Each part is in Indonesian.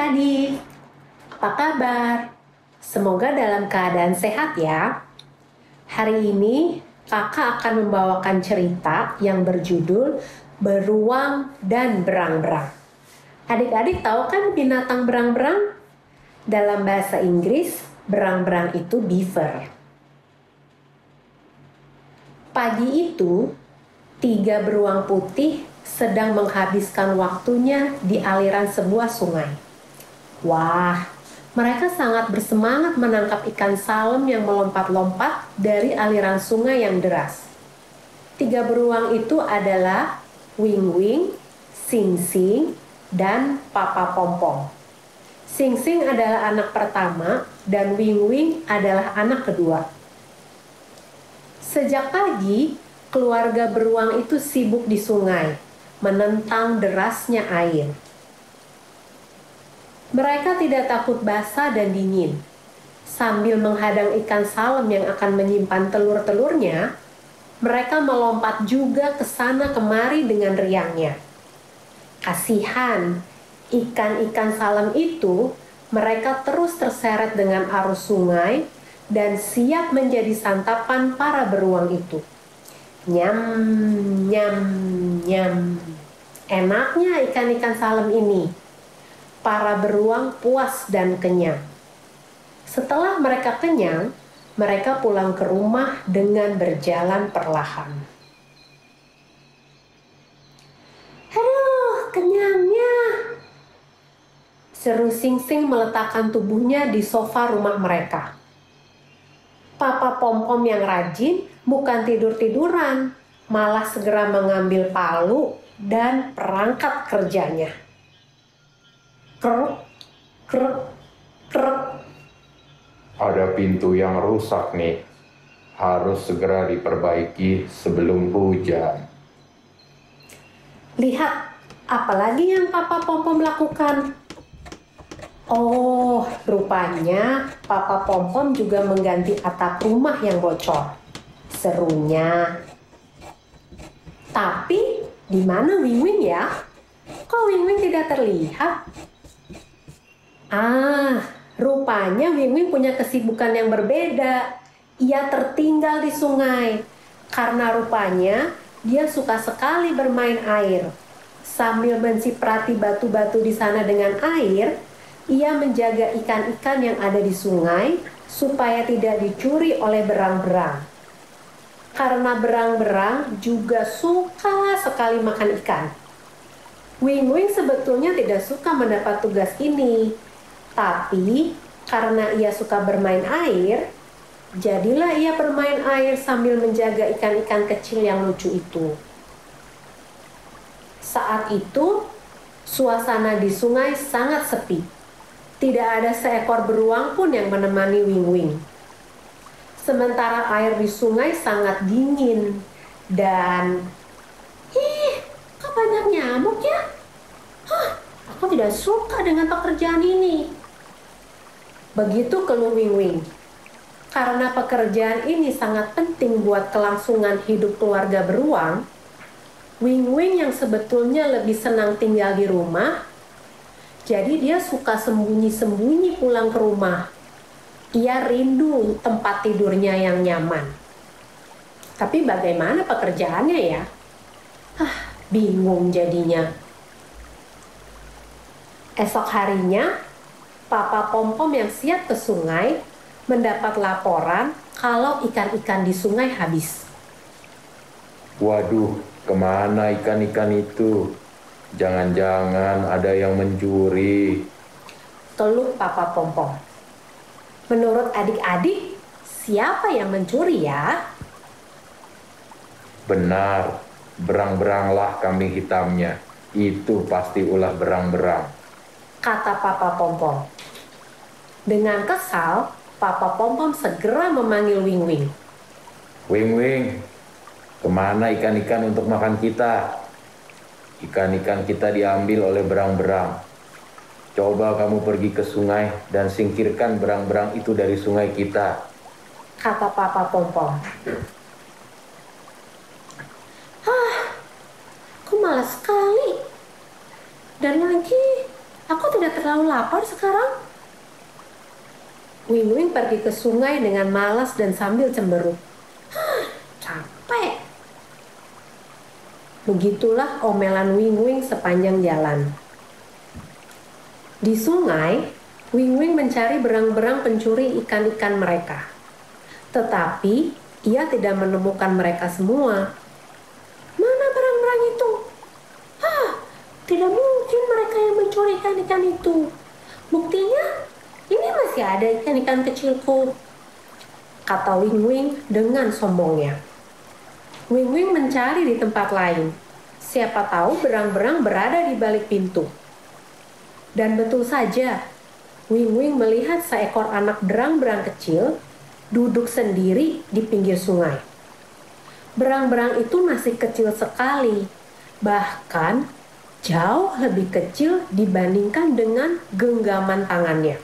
adik-adik, apa kabar? Semoga dalam keadaan sehat ya. Hari ini kakak akan membawakan cerita yang berjudul Beruang dan Berang-Berang. Adik-adik tahu kan binatang berang-berang? Dalam bahasa Inggris, berang-berang itu beaver. Pagi itu, 3 beruang putih sedang menghabiskan waktunya di aliran sebuah sungai. Wah, mereka sangat bersemangat menangkap ikan salem yang melompat-lompat dari aliran sungai yang deras. 3 beruang itu adalah Wing Wing, Sing Sing, dan Papa Pompom. Sing Sing adalah anak pertama dan Wing Wing adalah anak kedua. Sejak pagi, keluarga beruang itu sibuk di sungai, menentang derasnya air. Mereka tidak takut basah dan dingin. Sambil menghadang ikan salem yang akan menyimpan telur-telurnya, mereka melompat juga ke sana kemari dengan riangnya. Kasihan, ikan-ikan salem itu mereka terus terseret dengan arus sungai dan siap menjadi santapan para beruang itu. Nyam, nyam, nyam. Enaknya ikan-ikan salem ini. Para beruang puas dan kenyang. Setelah mereka kenyang, mereka pulang ke rumah dengan berjalan perlahan. Aduh, kenyangnya. Seru Sing Sing meletakkan tubuhnya di sofa rumah mereka. Papa Pompom yang rajin bukan tidur-tiduran, malah segera mengambil palu dan perangkat kerjanya. Kruk, kruk, kruk. Ada pintu yang rusak nih, harus segera diperbaiki sebelum hujan. Lihat, apalagi yang Papa Pompom lakukan? Oh, rupanya Papa Pompom juga mengganti atap rumah yang bocor. Serunya. Tapi, di mana Wing Wing ya? Kok Wing Wing tidak terlihat? Rupanya Wing Wing punya kesibukan yang berbeda. Ia tertinggal di sungai. Karena rupanya dia suka sekali bermain air. Sambil mensiprati batu-batu di sana dengan air, ia menjaga ikan-ikan yang ada di sungai supaya tidak dicuri oleh berang-berang. Karena berang-berang juga suka sekali makan ikan. Wing Wing sebetulnya tidak suka mendapat tugas ini. Tapi karena ia suka bermain air, jadilah ia bermain air sambil menjaga ikan-ikan kecil yang lucu itu. Saat itu, suasana di sungai sangat sepi. Tidak ada seekor beruang pun yang menemani Wing Wing. Sementara air di sungai sangat dingin dan... kok banyak nyamuk ya? Aku tidak suka dengan pekerjaan ini. Begitu keluh Wing Wing. Karena pekerjaan ini sangat penting buat kelangsungan hidup keluarga beruang, Wing Wing yang sebetulnya lebih senang tinggal di rumah, jadi dia suka sembunyi-sembunyi pulang ke rumah. Ia rindu tempat tidurnya yang nyaman. Tapi bagaimana pekerjaannya ya? Bingung jadinya. Esok harinya, Papa Pompom yang siap ke sungai mendapat laporan kalau ikan-ikan di sungai habis. Waduh, kemana ikan-ikan itu? Jangan-jangan ada yang mencuri. Keluh Papa Pompom. Menurut adik-adik, siapa yang mencuri ya? Benar, berang-beranglah kambing hitamnya. Itu pasti ulah berang-berang, kata Papa Pompom. Dengan kesal, Papa Pompom segera memanggil Wing Wing. Wing Wing, kemana ikan-ikan untuk makan kita? Ikan-ikan kita diambil oleh berang-berang. Coba kamu pergi ke sungai dan singkirkan berang-berang itu dari sungai kita, kata Papa Pompom. Kok malas sekali. Dan lagi Aku tidak terlalu lapar sekarang. Wing Wing pergi ke sungai dengan malas dan sambil cemberut. Capek. Begitulah omelan Wing Wing sepanjang jalan. Di sungai, Wing Wing mencari berang-berang pencuri ikan-ikan mereka. Tetapi, ia tidak menemukan mereka semua. Mana berang-berang itu? Tidak mungkin mereka yang mencuri ikan-ikan itu. Buktinya, ini masih ada ikan-ikan kecilku, kata Wing Wing dengan sombongnya. Wing Wing mencari di tempat lain. Siapa tahu berang-berang berada di balik pintu. Dan betul saja, Wing Wing melihat seekor anak berang-berang kecil duduk sendiri di pinggir sungai. Berang-berang itu masih kecil sekali, bahkan jauh lebih kecil dibandingkan dengan genggaman tangannya.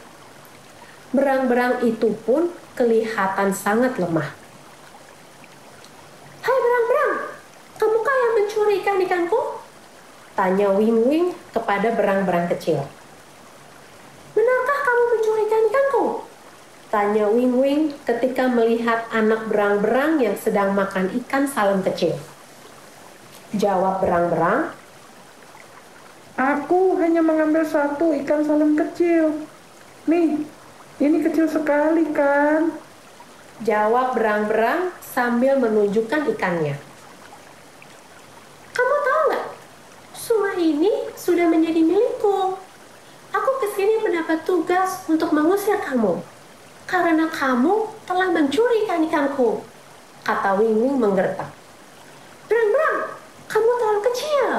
Berang-berang itu pun kelihatan sangat lemah. Hai berang-berang, kamukah yang mencuri ikan-ikanku? Tanya Wing Wing kepada berang-berang kecil. Benarkah kamu mencuri ikan-ikanku? Tanya Wing Wing ketika melihat anak berang-berang yang sedang makan ikan salem kecil. Jawab berang-berang, aku hanya mengambil satu ikan salem kecil. Nih, ini kecil sekali kan? Jawab berang-berang sambil menunjukkan ikannya. Kamu tahu nggak? Sungai ini sudah menjadi milikku. Aku kesini mendapat tugas untuk mengusir kamu. Karena kamu telah mencuri ikan-ikanku, kata Wing Wing menggertak. Berang-berang, kamu terlalu kecil,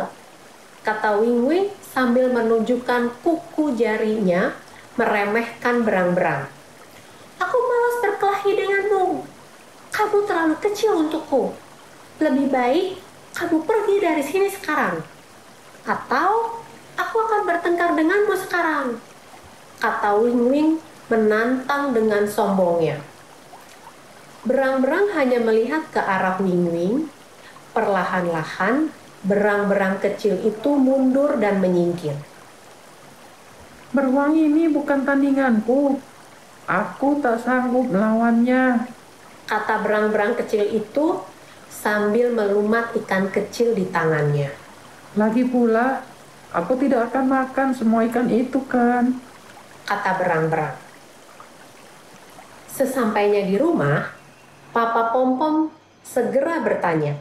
kata Wing Wing sambil menunjukkan kuku jarinya meremehkan berang-berang. Aku malas berkelahi denganmu. Kamu terlalu kecil untukku. Lebih baik kamu pergi dari sini sekarang. Atau aku akan bertengkar denganmu sekarang, kata Wing Wing menantang dengan sombongnya. Berang-berang hanya melihat ke arah Wing Wing. Perlahan-lahan, berang-berang kecil itu mundur dan menyingkir. Beruang ini bukan tandinganku. Aku tak sanggup melawannya, kata berang-berang kecil itu sambil melumat ikan kecil di tangannya. Lagi pula, aku tidak akan makan semua ikan itu kan, kata berang-berang. Sesampainya di rumah, Papa Pom-Pom segera bertanya,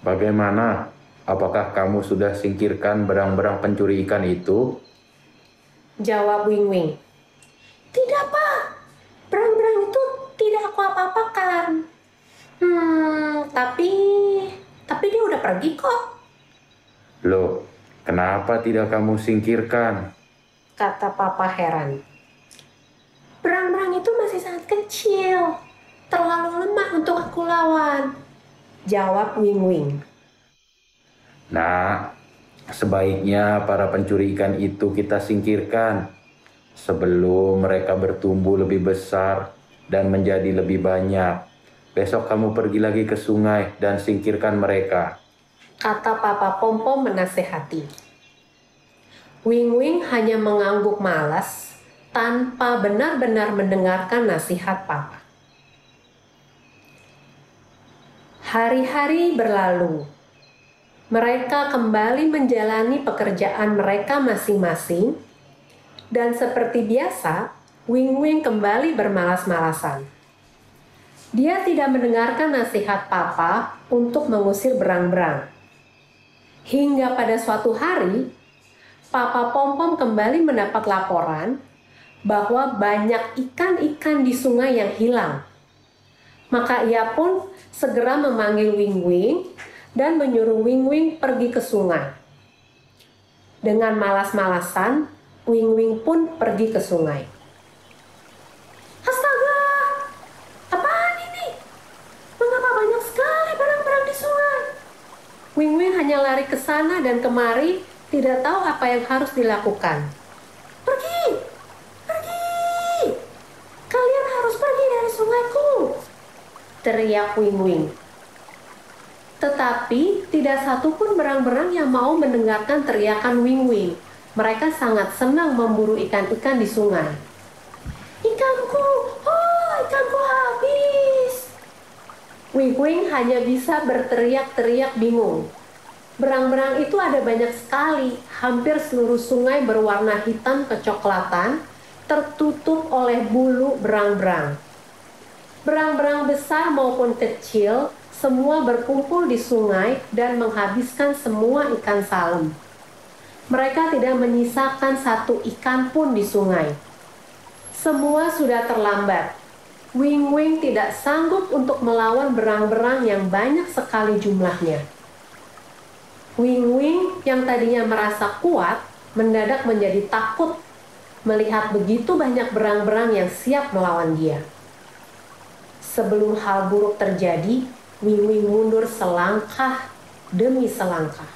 bagaimana? Apakah kamu sudah singkirkan berang-berang pencuri ikan itu? Jawab Wing Wing. Tidak, Pak. Berang-berang itu tidak aku apa-apakan. Tapi dia udah pergi kok. Loh, kenapa tidak kamu singkirkan? Kata Papa heran. Berang-berang itu masih sangat kecil. Terlalu lemah untuk aku lawan. Jawab Wing Wing. Nah, sebaiknya para pencuri ikan itu kita singkirkan sebelum mereka bertumbuh lebih besar dan menjadi lebih banyak. Besok kamu pergi lagi ke sungai dan singkirkan mereka, kata Papa Pom-Pom menasehati. Wing Wing hanya mengangguk malas tanpa benar-benar mendengarkan nasihat Papa. Hari-hari berlalu. Mereka kembali menjalani pekerjaan mereka masing-masing, dan seperti biasa, Wing Wing kembali bermalas-malasan. Dia tidak mendengarkan nasihat Papa untuk mengusir berang-berang. Hingga pada suatu hari, Papa Pom-Pom kembali mendapat laporan bahwa banyak ikan-ikan di sungai yang hilang. Maka ia pun segera memanggil Wing Wing dan menyuruh Wing Wing pergi ke sungai. Dengan malas-malasan, Wing Wing pun pergi ke sungai. Astaga, apaan ini? Mengapa banyak sekali barang-barang di sungai? Wing Wing hanya lari ke sana dan kemari, tidak tahu apa yang harus dilakukan. Pergi! Pergi! Kalian harus pergi dari sungaiku! Teriak Wing Wing. Tetapi tidak satu pun berang-berang yang mau mendengarkan teriakan Wing Wing. Mereka sangat senang memburu ikan-ikan di sungai. Ikanku, oh ikanku habis. Wing-Wing hanya bisa berteriak-teriak bingung. Berang-berang itu ada banyak sekali. Hampir seluruh sungai berwarna hitam kecoklatan, tertutup oleh bulu berang-berang. Berang-berang besar maupun kecil, semua berkumpul di sungai dan menghabiskan semua ikan salem. Mereka tidak menyisakan satu ikan pun di sungai. Semua sudah terlambat. Wing-Wing tidak sanggup untuk melawan berang-berang yang banyak sekali jumlahnya. Wing-Wing yang tadinya merasa kuat, mendadak menjadi takut melihat begitu banyak berang-berang yang siap melawan dia. Sebelum hal buruk terjadi, Wing-Wing mundur selangkah demi selangkah.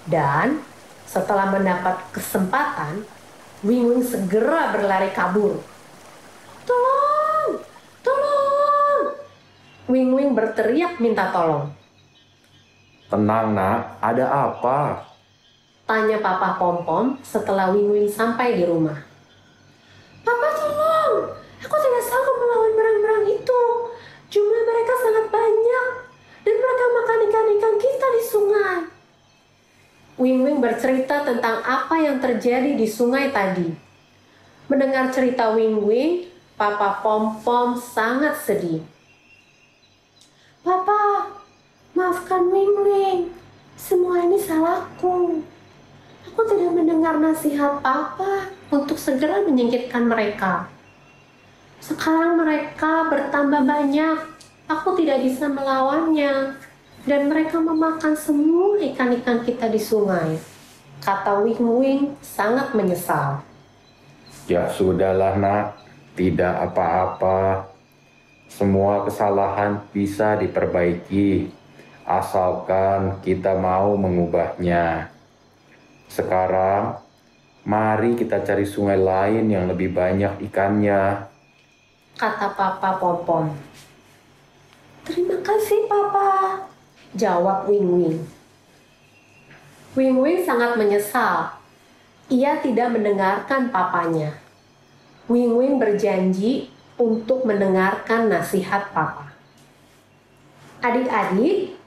Dan setelah mendapat kesempatan, Wing-Wing segera berlari kabur. Tolong! Tolong! Wing-Wing berteriak minta tolong. Tenang nak, ada apa? Tanya Papa Pom-Pom setelah Wing-Wing sampai di rumah. Papa tolong! Aku tidak sanggup melawan berang-berang itu. Jumlah mereka sangat banyak. Dan mereka makan ikan-ikan kita di sungai. Wing-Wing bercerita tentang apa yang terjadi di sungai tadi. Mendengar cerita Wing-Wing, Papa Pom-Pom sangat sedih. Papa, maafkan Wing-Wing. Semua ini salahku. Aku tidak mendengar nasihat Papa untuk segera menyingkirkan mereka. Sekarang mereka bertambah banyak. Aku tidak bisa melawannya. Dan mereka memakan semua ikan-ikan kita di sungai. Kata Wing-Wing sangat menyesal. Ya sudahlah nak, tidak apa-apa. Semua kesalahan bisa diperbaiki, asalkan kita mau mengubahnya. Sekarang, mari kita cari sungai lain yang lebih banyak ikannya. Kata Papa Pom-Pom. Terima kasih Papa, jawab Wing-Wing. Wing-Wing sangat menyesal. Ia tidak mendengarkan papanya. Wing-Wing berjanji untuk mendengarkan nasihat Papa. Adik-adik,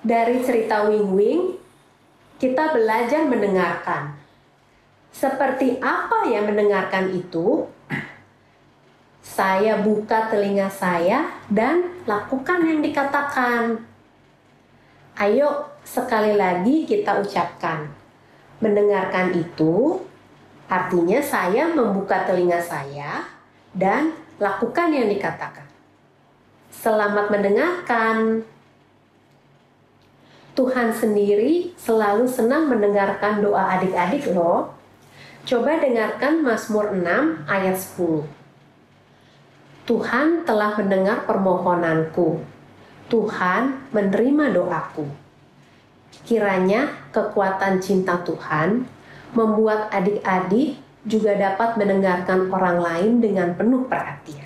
dari cerita Wing-Wing, kita belajar mendengarkan. Seperti apa ya mendengarkan itu? Saya buka telinga saya dan lakukan yang dikatakan. Ayo, sekali lagi kita ucapkan. Mendengarkan itu artinya saya membuka telinga saya dan lakukan yang dikatakan. Selamat mendengarkan. Tuhan sendiri selalu senang mendengarkan doa adik-adik loh. Coba dengarkan Mazmur 6 ayat 10. Tuhan telah mendengar permohonanku. Tuhan menerima doaku. Kiranya kekuatan cinta Tuhan membuat adik-adik juga dapat mendengarkan orang lain dengan penuh perhatian.